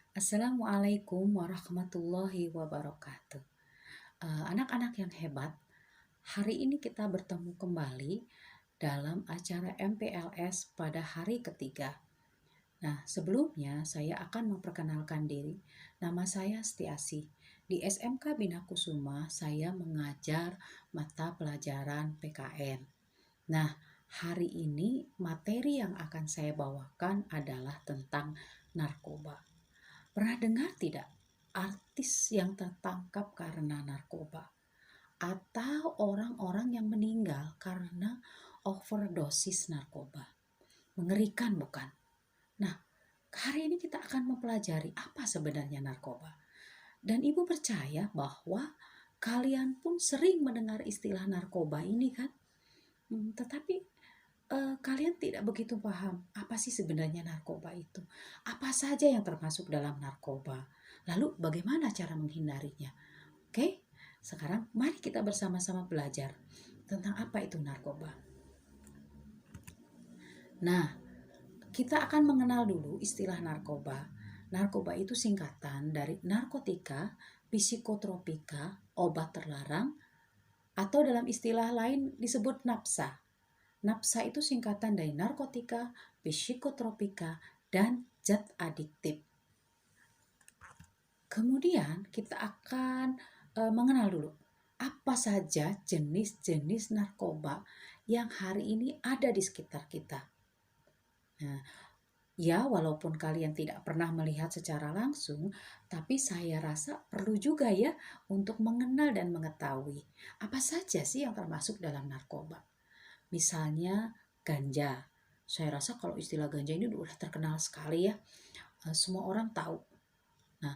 Assalamualaikum warahmatullahi wabarakatuh. Anak-anak yang hebat, hari ini kita bertemu kembali dalam acara MPLS pada hari ketiga. Nah, sebelumnya saya akan memperkenalkan diri. Nama saya Setiasi. Di SMK Bina Kusuma, saya mengajar mata pelajaran PKN. Nah, hari ini materi yang akan saya bawakan adalah tentang narkoba. Pernah dengar tidak artis yang tertangkap karena narkoba? Atau orang-orang yang meninggal karena overdosis narkoba? Mengerikan bukan? Nah, hari ini kita akan mempelajari apa sebenarnya narkoba. Dan ibu percaya bahwa kalian pun sering mendengar istilah narkoba ini kan? Tetapi kalian tidak begitu paham apa sih sebenarnya narkoba itu. Apa saja yang termasuk dalam narkoba. Lalu bagaimana cara menghindarinya. Oke, sekarang mari kita bersama-sama belajar tentang apa itu narkoba. Nah, kita akan mengenal dulu istilah narkoba. Narkoba itu singkatan dari narkotika, psikotropika, obat terlarang, atau dalam istilah lain disebut napsa. Napsa itu singkatan dari narkotika, psikotropika, dan zat adiktif. Kemudian kita akan mengenal dulu apa saja jenis-jenis narkoba yang hari ini ada di sekitar kita. Nah, ya, walaupun kalian tidak pernah melihat secara langsung, tapi saya rasa perlu juga ya untuk mengenal dan mengetahui apa saja sih yang termasuk dalam narkoba. Misalnya ganja. Saya rasa kalau istilah ganja ini udah terkenal sekali ya. Semua orang tahu. Nah,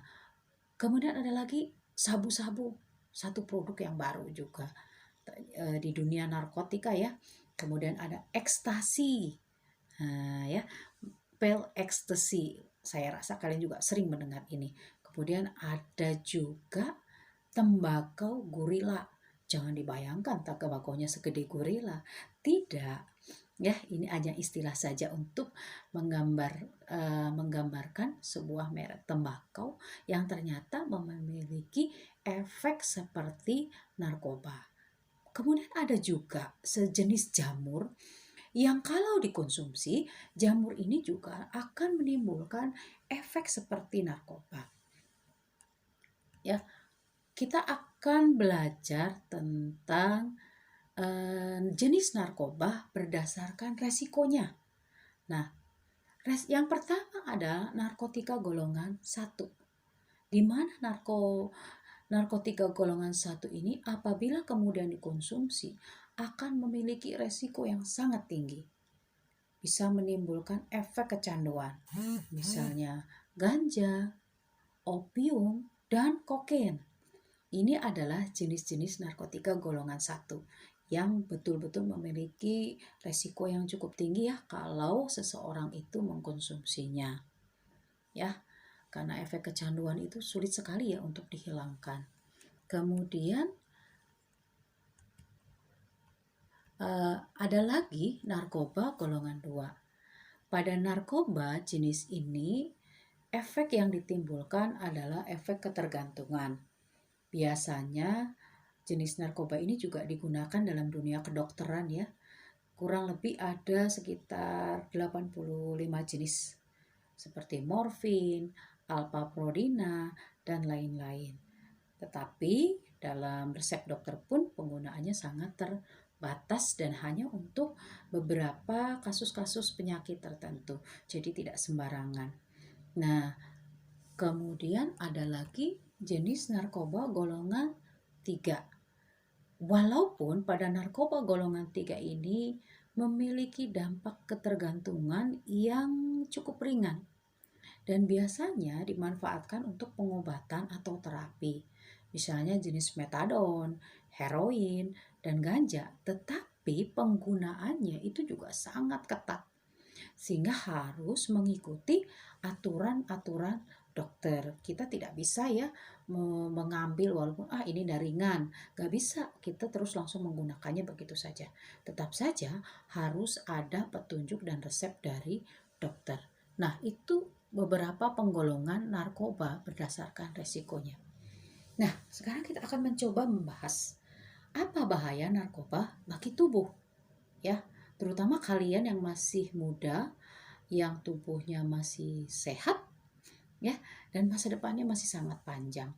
kemudian ada lagi sabu-sabu. Satu produk yang baru juga di dunia narkotika ya. Kemudian ada ekstasi. Nah, ya, pil ekstasi. Saya rasa kalian juga sering mendengar ini. Kemudian ada juga tembakau gorila. Jangan dibayangkan tembakonya segede gorila. Tidak. Ya, ini hanya istilah saja untuk menggambarkan sebuah merek tembakau yang ternyata memiliki efek seperti narkoba. Kemudian ada juga sejenis jamur yang kalau dikonsumsi, jamur ini juga akan menimbulkan efek seperti narkoba. Ya, kita akan belajar tentang jenis narkoba berdasarkan resikonya. Nah, yang pertama adalah narkotika golongan 1. Di mana narkotika golongan 1 ini apabila kemudian dikonsumsi akan memiliki resiko yang sangat tinggi. Bisa menimbulkan efek kecanduan. Misalnya ganja, opium, dan kokain. Ini adalah jenis-jenis narkotika golongan 1 yang betul-betul memiliki resiko yang cukup tinggi ya kalau seseorang itu mengkonsumsinya. Ya, karena efek kecanduan itu sulit sekali ya untuk dihilangkan. Kemudian ada lagi narkoba golongan 2. Pada narkoba jenis ini, efek yang ditimbulkan adalah efek ketergantungan. Biasanya jenis narkoba ini juga digunakan dalam dunia kedokteran ya. Kurang lebih ada sekitar 85 jenis seperti morfin, alpaprodina, dan lain-lain. Tetapi dalam resep dokter pun penggunaannya sangat terbatas dan hanya untuk beberapa kasus-kasus penyakit tertentu. Jadi tidak sembarangan. Nah, kemudian ada lagi jenis narkoba golongan 3. Walaupun pada narkoba golongan 3 ini memiliki dampak ketergantungan yang cukup ringan dan biasanya dimanfaatkan untuk pengobatan atau terapi. Misalnya jenis metadon, heroin, dan ganja, tetapi penggunaannya itu juga sangat ketat sehingga harus mengikuti aturan-aturan dokter. Kita tidak bisa ya mengambil walaupun ini ringan, gak bisa kita terus langsung menggunakannya begitu saja. Tetap saja harus ada petunjuk dan resep dari dokter. Nah, itu beberapa penggolongan narkoba berdasarkan resikonya. Nah, sekarang kita akan mencoba membahas apa bahaya narkoba bagi tubuh, ya. Terutama kalian yang masih muda, yang tubuhnya masih sehat, ya, dan masa depannya masih sangat panjang.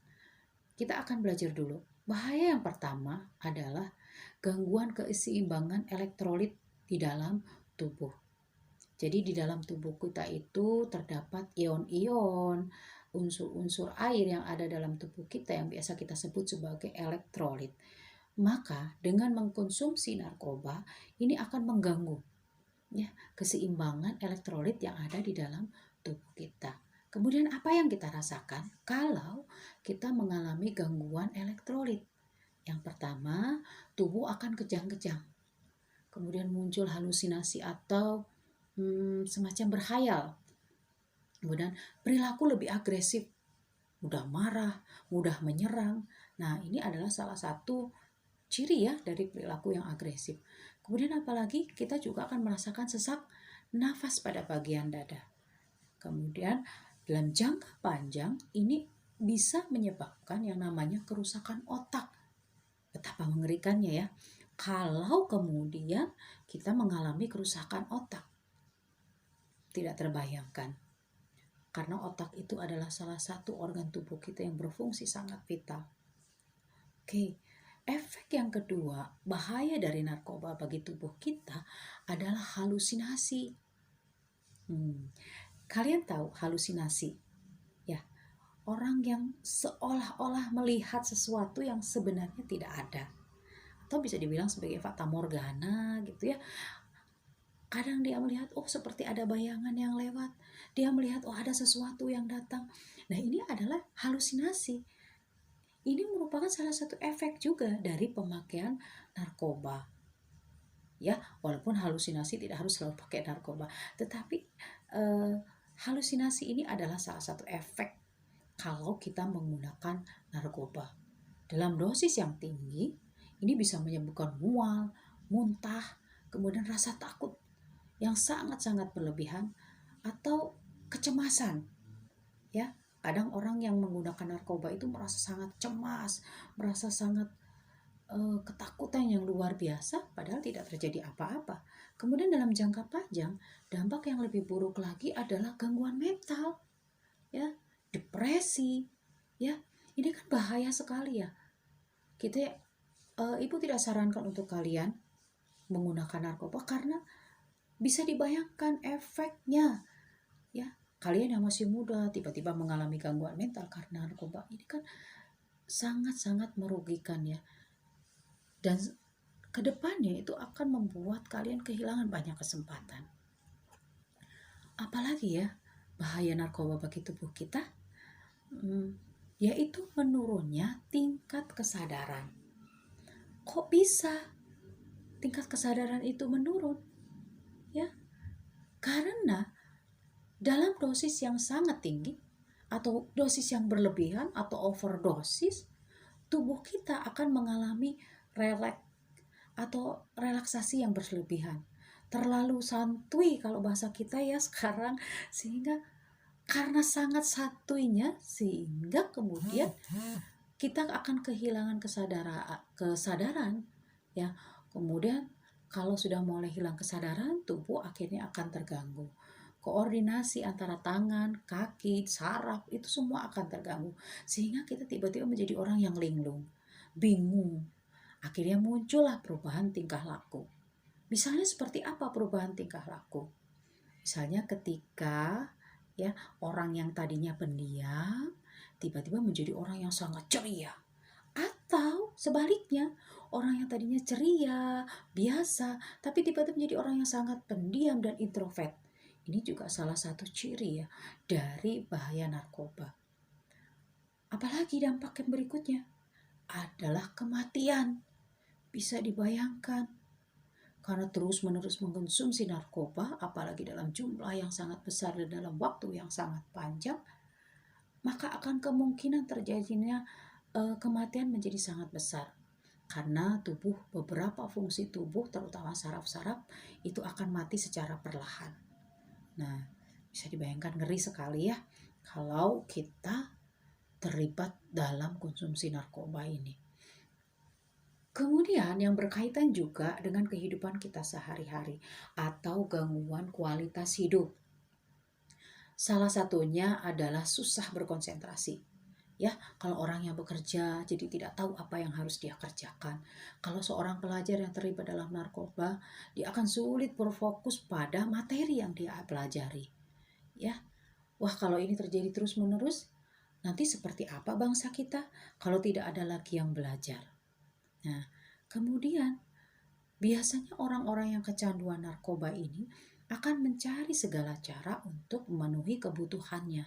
Kita akan belajar dulu. Bahaya yang pertama adalah gangguan keseimbangan elektrolit di dalam tubuh. Jadi di dalam tubuh kita itu terdapat ion-ion, unsur-unsur air yang ada dalam tubuh kita yang biasa kita sebut sebagai elektrolit. Maka dengan mengkonsumsi narkoba ini akan mengganggu, ya, keseimbangan elektrolit yang ada di dalam tubuh kita. Kemudian apa yang kita rasakan kalau kita mengalami gangguan elektrolit? Yang pertama, tubuh akan kejang-kejang. Kemudian muncul halusinasi atau semacam berhayal. Kemudian perilaku lebih agresif, mudah marah, mudah menyerang. Nah, ini adalah salah satu ciri ya dari perilaku yang agresif. Kemudian apalagi kita juga akan merasakan sesak nafas pada bagian dada. Kemudian dalam jangka panjang ini bisa menyebabkan yang namanya kerusakan otak. Betapa mengerikannya ya. Kalau kemudian kita mengalami kerusakan otak. Tidak terbayangkan. Karena otak itu adalah salah satu organ tubuh kita yang berfungsi sangat vital. Oke, efek yang kedua, bahaya dari narkoba bagi tubuh kita adalah halusinasi. Kalian tahu halusinasi? Ya, orang yang seolah-olah melihat sesuatu yang sebenarnya tidak ada. Atau bisa dibilang sebagai fata morgana gitu ya. Kadang dia melihat, oh seperti ada bayangan yang lewat. Dia melihat, oh ada sesuatu yang datang. Nah ini adalah halusinasi. Ini merupakan salah satu efek juga dari pemakaian narkoba. Ya, walaupun halusinasi tidak harus selalu pakai narkoba. Tetapi halusinasi ini adalah salah satu efek kalau kita menggunakan narkoba. Dalam dosis yang tinggi, ini bisa menyebabkan mual, muntah, kemudian rasa takut yang sangat-sangat berlebihan atau kecemasan. Ya, kadang orang yang menggunakan narkoba itu merasa sangat cemas, merasa sangat ketakutan yang luar biasa padahal tidak terjadi apa-apa. Kemudian dalam jangka panjang, dampak yang lebih buruk lagi adalah gangguan mental. Ya, depresi. Ya, ini kan bahaya sekali ya. Ibu tidak sarankan untuk kalian menggunakan narkoba karena bisa dibayangkan efeknya, ya. Kalian yang masih muda tiba-tiba mengalami gangguan mental karena narkoba, ini kan sangat-sangat merugikan ya. Dan kedepannya itu akan membuat kalian kehilangan banyak kesempatan. Apalagi ya bahaya narkoba bagi tubuh kita, yaitu menurunnya tingkat kesadaran. Kok bisa tingkat kesadaran itu menurun? Ya, karena dalam dosis yang sangat tinggi atau dosis yang berlebihan atau overdosis, tubuh kita akan mengalami relaksasi yang berlebihan. Terlalu santuy kalau bahasa kita ya sekarang, sehingga karena sangat santuinya sehingga kemudian kita akan kehilangan kesadaran ya. Kemudian kalau sudah mulai hilang kesadaran, tubuh akhirnya akan terganggu. Koordinasi antara tangan, kaki, saraf itu semua akan terganggu. Sehingga kita tiba-tiba menjadi orang yang linglung, bingung. Akhirnya muncullah perubahan tingkah laku. Misalnya seperti apa perubahan tingkah laku? Misalnya ketika ya orang yang tadinya pendiam tiba-tiba menjadi orang yang sangat ceria. Atau sebaliknya, orang yang tadinya ceria, biasa, tapi tiba-tiba menjadi orang yang sangat pendiam dan introvert. Ini juga salah satu ciri ya dari bahaya narkoba. Apalagi dampak yang berikutnya adalah kematian. Bisa dibayangkan. Karena terus-menerus mengkonsumsi narkoba, apalagi dalam jumlah yang sangat besar dan dalam waktu yang sangat panjang, maka akan kemungkinan terjadinya kematian menjadi sangat besar. Karena beberapa fungsi tubuh, terutama saraf-saraf, itu akan mati secara perlahan. Nah, Bisa dibayangkan ngeri sekali ya kalau kita terlibat dalam konsumsi narkoba ini. Kemudian yang berkaitan juga dengan kehidupan kita sehari-hari atau gangguan kualitas hidup. Salah satunya adalah susah berkonsentrasi. Ya, kalau orang yang bekerja jadi tidak tahu apa yang harus dia kerjakan. Kalau seorang pelajar yang terlibat dalam narkoba, dia akan sulit berfokus pada materi yang dia pelajari. Ya, wah kalau ini terjadi terus-menerus, nanti seperti apa bangsa kita kalau tidak ada lagi yang belajar? Nah, kemudian biasanya orang-orang yang kecanduan narkoba ini akan mencari segala cara untuk memenuhi kebutuhannya.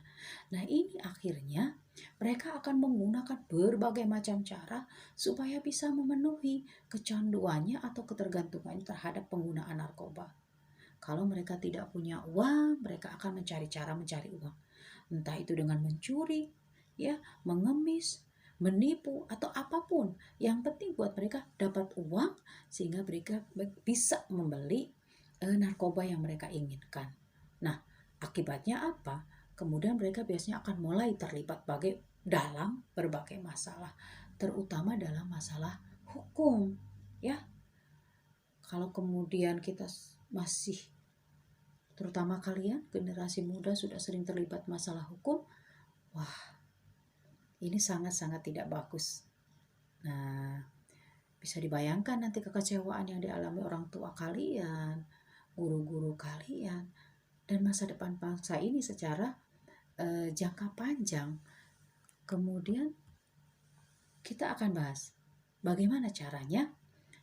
Nah, ini akhirnya mereka akan menggunakan berbagai macam cara supaya bisa memenuhi kecanduannya atau ketergantungannya terhadap penggunaan narkoba. Kalau mereka tidak punya uang, mereka akan mencari cara mencari uang. Entah itu dengan mencuri, ya, mengemis, menipu atau apapun. Yang penting buat mereka dapat uang sehingga mereka bisa membeli narkoba yang mereka inginkan. Nah, akibatnya apa? Kemudian mereka biasanya akan mulai terlibat dalam berbagai masalah, terutama dalam masalah hukum, ya. Kalau kemudian kita masih, terutama kalian generasi muda sudah sering terlibat masalah hukum, wah, ini sangat-sangat tidak bagus. Nah, bisa dibayangkan nanti kekecewaan yang dialami orang tua kalian, guru-guru kalian, dan masa depan bangsa ini secara jangka panjang. Kemudian kita akan bahas bagaimana caranya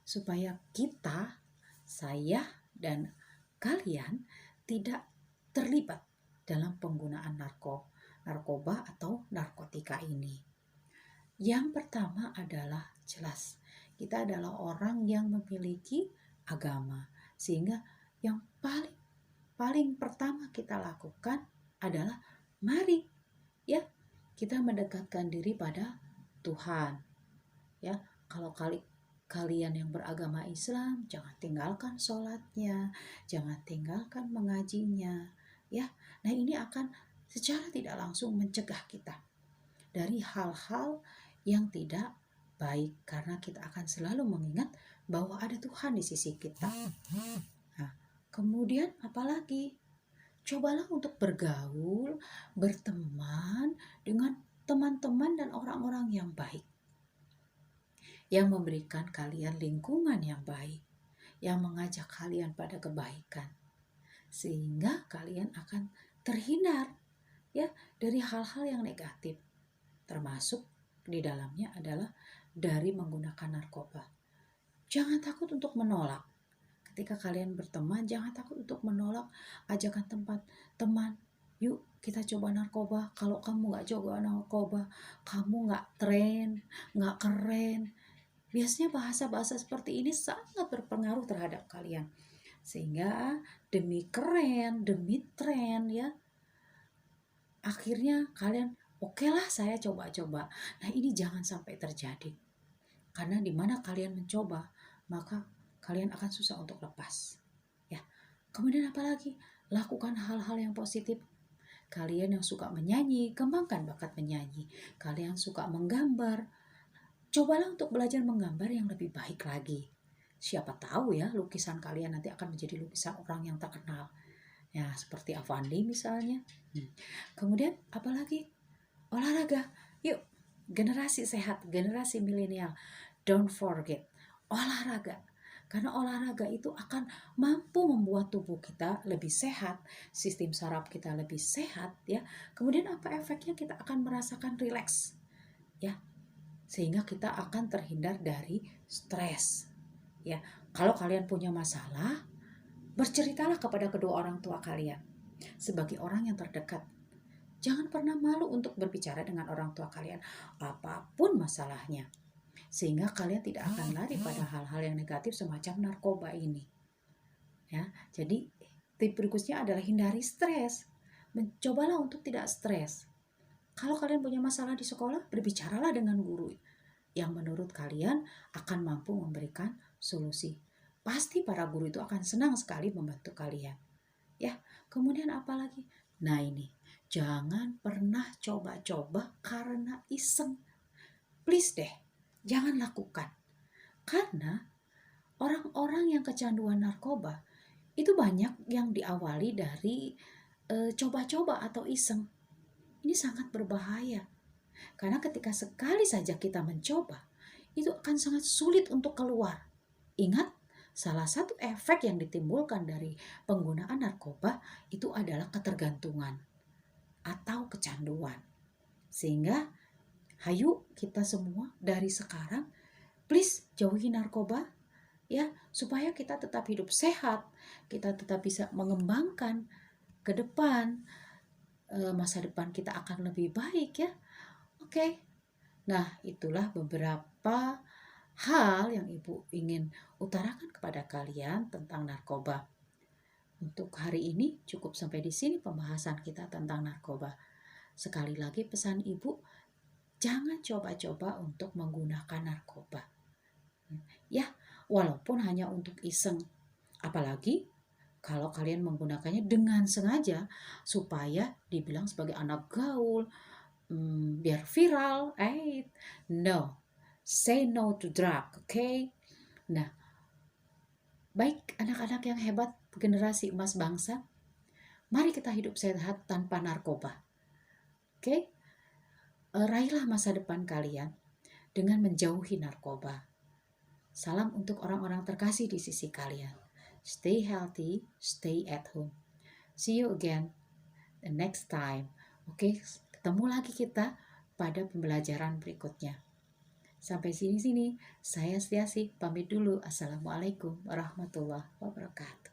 supaya kita, saya, dan kalian tidak terlibat dalam penggunaan narkoba atau narkotika ini. Yang pertama adalah jelas, kita adalah orang yang memiliki agama, sehingga yang paling pertama kita lakukan adalah mari ya kita mendekatkan diri pada Tuhan. Ya, kalau kalian yang beragama Islam, jangan tinggalkan sholatnya, jangan tinggalkan mengajinya, ya. Nah, ini akan secara tidak langsung mencegah kita dari hal-hal yang tidak baik, karena kita akan selalu mengingat bahwa ada Tuhan di sisi kita. Nah, kemudian apalagi? Cobalah untuk bergaul, berteman dengan teman-teman dan orang-orang yang baik, yang memberikan kalian lingkungan yang baik, yang mengajak kalian pada kebaikan, sehingga kalian akan terhindar ya dari hal-hal yang negatif, termasuk di dalamnya adalah dari menggunakan narkoba. Jangan takut untuk menolak. Ketika kalian berteman, jangan takut untuk menolak ajakan teman. Yuk kita coba narkoba. Kalau kamu gak coba narkoba, kamu gak tren, gak keren. Biasanya bahasa-bahasa seperti ini sangat berpengaruh terhadap kalian. Sehingga demi keren, demi tren ya, akhirnya kalian oke lah saya coba-coba. Nah, ini jangan sampai terjadi. Karena di mana kalian mencoba, maka kalian akan susah untuk lepas. Ya. Kemudian apalagi? Lakukan hal-hal yang positif. Kalian yang suka menyanyi, kembangkan bakat menyanyi. Kalian suka menggambar, cobalah untuk belajar menggambar yang lebih baik lagi. Siapa tahu ya lukisan kalian nanti akan menjadi lukisan orang yang terkenal. Ya, seperti Avandi misalnya. Kemudian apalagi? Olahraga. Yuk, generasi sehat, generasi milenial. Don't forget, olahraga. Karena olahraga itu akan mampu membuat tubuh kita lebih sehat, sistem saraf kita lebih sehat ya. Kemudian apa efeknya? Kita akan merasakan rileks ya. Sehingga kita akan terhindar dari stres. Ya, kalau kalian punya masalah, berceritalah kepada kedua orang tua kalian sebagai orang yang terdekat. Jangan pernah malu untuk berbicara dengan orang tua kalian apapun masalahnya, sehingga kalian tidak akan lari pada hal-hal yang negatif semacam narkoba ini. Ya, jadi tip berikutnya adalah hindari stres. Mencobalah untuk tidak stres. Kalau kalian punya masalah di sekolah, berbicaralah dengan guru yang menurut kalian akan mampu memberikan solusi. Pasti para guru itu akan senang sekali membantu kalian. Ya, kemudian apalagi? Nah ini, jangan pernah coba-coba karena iseng. Please deh, jangan lakukan. Karena orang-orang yang kecanduan narkoba itu banyak yang diawali dari coba-coba atau iseng. Ini sangat berbahaya. Karena ketika sekali saja kita mencoba, itu akan sangat sulit untuk keluar. Ingat, salah satu efek yang ditimbulkan dari penggunaan narkoba itu adalah ketergantungan atau kecanduan. Sehingga, hayu kita semua dari sekarang, please jauhi narkoba, ya, supaya kita tetap hidup sehat, kita tetap bisa mengembangkan ke depan, masa depan kita akan lebih baik ya. Oke. Nah, itulah beberapa hal yang Ibu ingin utarakan kepada kalian tentang narkoba. Untuk hari ini cukup sampai di sini pembahasan kita tentang narkoba. Sekali lagi pesan Ibu, jangan coba-coba untuk menggunakan narkoba. Ya, walaupun hanya untuk iseng. Apalagi kalau kalian menggunakannya dengan sengaja supaya dibilang sebagai anak gaul, biar viral, no, say no to drug, okay? Nah, baik anak-anak yang hebat, generasi emas bangsa, mari kita hidup sehat tanpa narkoba, okay? Raihlah masa depan kalian dengan menjauhi narkoba. Salam untuk orang-orang terkasih di sisi kalian. Stay healthy, stay at home. See you again the next time. Oke, ketemu lagi kita pada pembelajaran berikutnya. Sampai sini-sini, saya Setiasi pamit dulu. Assalamualaikum warahmatullahi wabarakatuh.